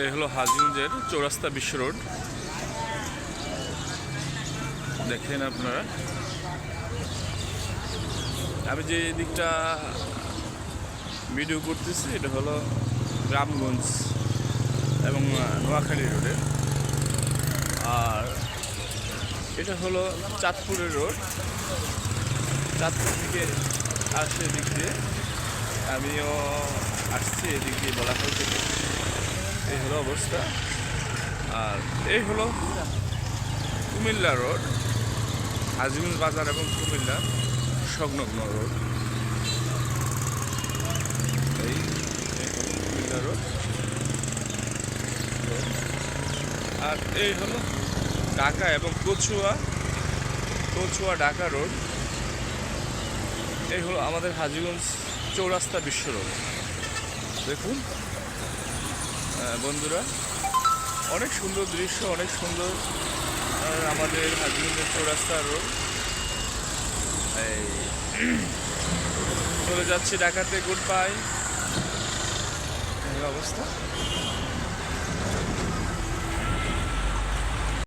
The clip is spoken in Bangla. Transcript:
এই হলো হাজীগঞ্জের চৌরাস্তা বিশ্ব রোড। দেখেন আপনারা, আমি যে দিকটা ভিডিও করতেছি এটা হলো গ্রামগঞ্জ এবং নোয়াখালী রোডে, আর এটা হলো চাঁদপুরের রোড। চাঁদপুর থেকে আসছে এদিক দিয়ে, আমিও আসছি এদিক দিয়ে বলাখাল থেকে। এই হলো অবস্থা। আর এই হলো কুমিল্লা রোড, হাজীগঞ্জ বাজার এবং কুমিল্লা সংলগ্ন রোড। এই হলো কুমিল্লা রোড। আর এই হলো ঢাকা এবং কচুয়া ঢাকা রোড। এই হলো আমাদের হাজীগঞ্জ চৌরাস্তা বিশ্ব রোড। দেখুন বন্ধুরা, অনেক সুন্দর দৃশ্য, অনেক সুন্দর আমাদের হাজীগঞ্জের চৌরাস্তা রোড। এই চলে যাচ্ছি ঢাকাতে, গুড বাই। অবস্থা।